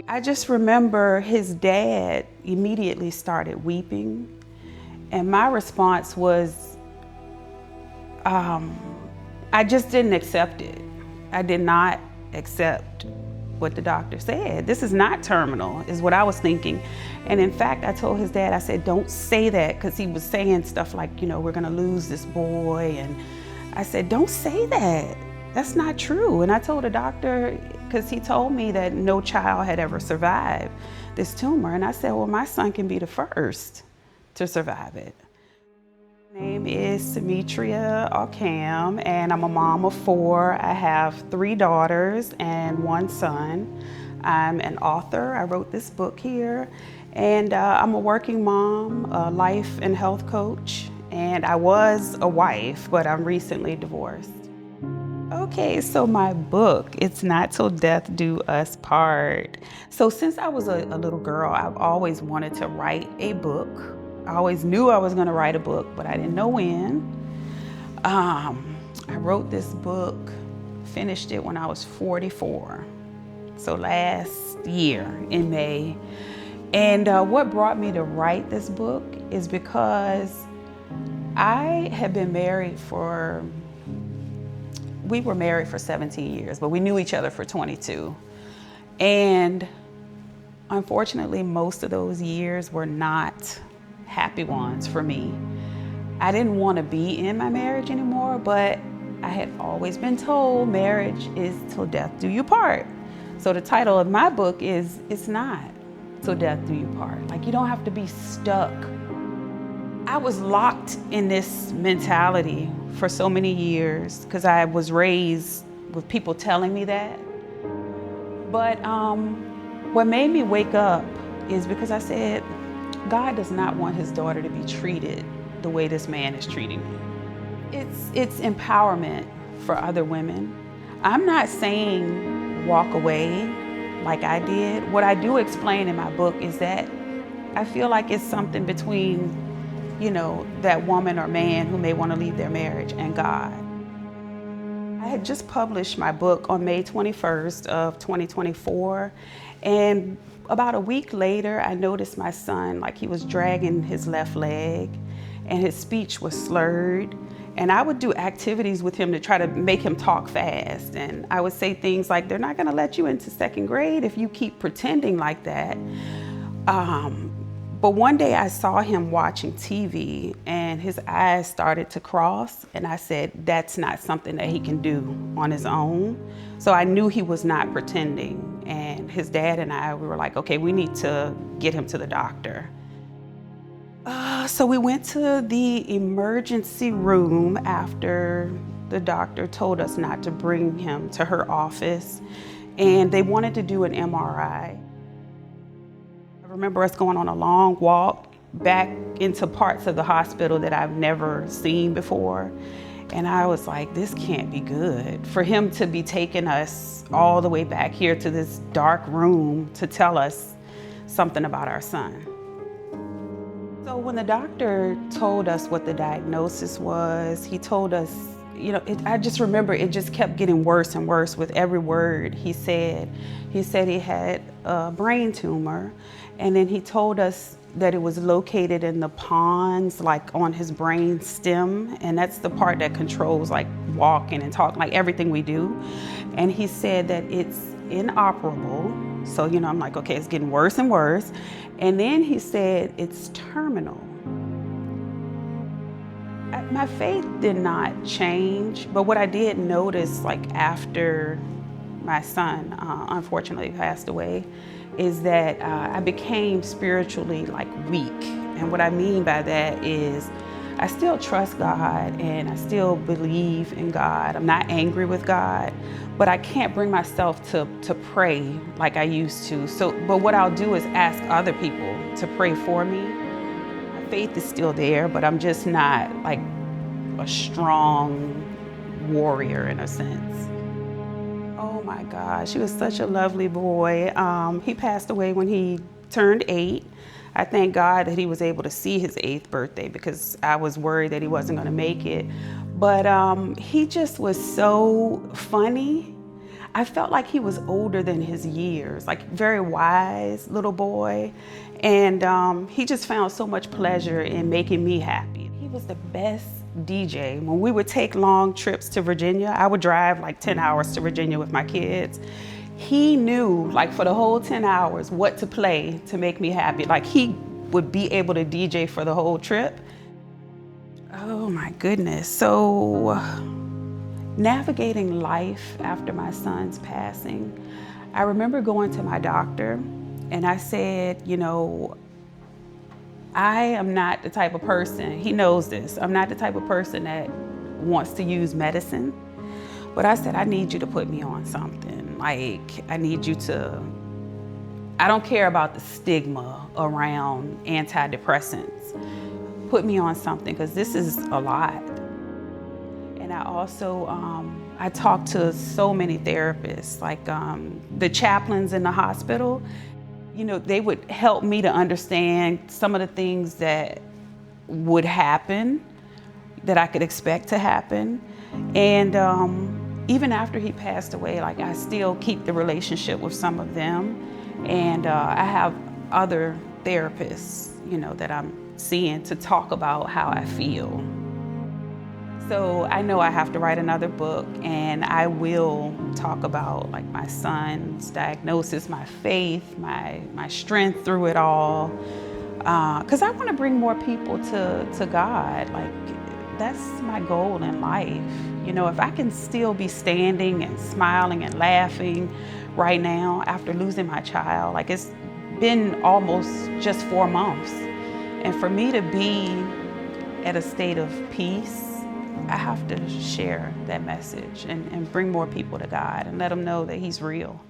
I just remember his dad immediately started weeping, and my response was, I just didn't accept it. I did not accept what the doctor said. This is not terminal, is what I was thinking. And in fact, I told his dad, I said, don't say that, because he was saying stuff like, we're gonna lose this boy. And I said, don't say that. That's not true. And I told the doctor, because he told me that no child had ever survived this tumor. And I said, well, my son can be the first to survive it. My name is Symmetria Alcam, and I'm a mom of 4. I have 3 daughters and 1 son. I'm an author. I wrote this book here, and I'm a working mom, a life and health coach, and I was a wife, but I'm recently divorced. Okay, so my book, It's Not Till Death Do Us Part. So since I was a little girl, I've always wanted to write a book. I always knew I was gonna write a book, but I didn't know when. I wrote this book, finished it when I was 44. So last year in May. And what brought me to write this book is because I had been married we were married for 17 years, but we knew each other for 22. And unfortunately, most of those years were not happy ones for me. I didn't want to be in my marriage anymore, but I had always been told marriage is till death do you part. So the title of my book is It's Not Till Death Do You Part. Like, you don't have to be stuck. I was locked in this mentality for so many years because I was raised with people telling me that. But what made me wake up is because I said, God does not want his daughter to be treated the way this man is treating me. It's empowerment for other women. I'm not saying walk away like I did. What I do explain in my book is that I feel like it's something between, that woman or man who may want to leave their marriage and God. I had just published my book on May 21st of 2024, and about a week later, I noticed my son, like, he was dragging his left leg and his speech was slurred. And I would do activities with him to try to make him talk fast. And I would say things like, they're not gonna let you into 2nd grade if you keep pretending like that. But one day I saw him watching TV and his eyes started to cross, and I said, that's not something that he can do on his own. So I knew he was not pretending. And his dad and I, we were like, okay, we need to get him to the doctor. So we went to the emergency room after the doctor told us not to bring him to her office, and they wanted to do an MRI. I remember us going on a long walk back into parts of the hospital that I've never seen before. And I was like, this can't be good. For him to be taking us all the way back here to this dark room to tell us something about our son. So when the doctor told us what the diagnosis was, he told us, I just remember it just kept getting worse and worse with every word he said. He said he had a brain tumor, and then he told us that it was located in the pons, like on his brain stem, and that's the part that controls like walking and talking, like everything we do. And he said that it's inoperable. So, I'm like, okay, it's getting worse and worse. And then he said it's terminal. My faith did not change, but what I did notice, like after my son unfortunately passed away, is that I became spiritually like weak. And what I mean by that is I still trust God and I still believe in God. I'm not angry with God, but I can't bring myself to pray like I used to. But what I'll do is ask other people to pray for me. My faith is still there, but I'm just not like a strong warrior in a sense. Oh my gosh, he was such a lovely boy. He passed away when he turned 8. I thank God that he was able to see his 8th birthday because I was worried that he wasn't gonna make it. But he just was so funny. I felt like he was older than his years, like very wise little boy. And he just found so much pleasure in making me happy. He was the best DJ. When we would take long trips to Virginia, I would drive like 10 hours to Virginia with my kids. He knew, like for the whole 10 hours, what to play to make me happy. Like he would be able to DJ for the whole trip. Oh my goodness. So navigating life after my son's passing, I remember going to my doctor and I said, you know, I am not the type of person, he knows this, I'm not the type of person that wants to use medicine. But I said, I need you to put me on something. Like, I need you to, I don't care about the stigma around antidepressants. Put me on something, because this is a lot. And I also, I talked to so many therapists, like the chaplains in the hospital. You know, they would help me to understand some of the things that would happen, that I could expect to happen. And even after he passed away, like I still keep the relationship with some of them. And I have other therapists, you know, that I'm seeing to talk about how I feel. So I know I have to write another book, and I will talk about like my son's diagnosis, my faith, my strength through it all. Because I want to bring more people to God. Like, that's my goal in life. You know, if I can still be standing and smiling and laughing right now after losing my child, like it's been almost just 4 months. And for me to be at a state of peace, I have to share that message and bring more people to God and let them know that He's real.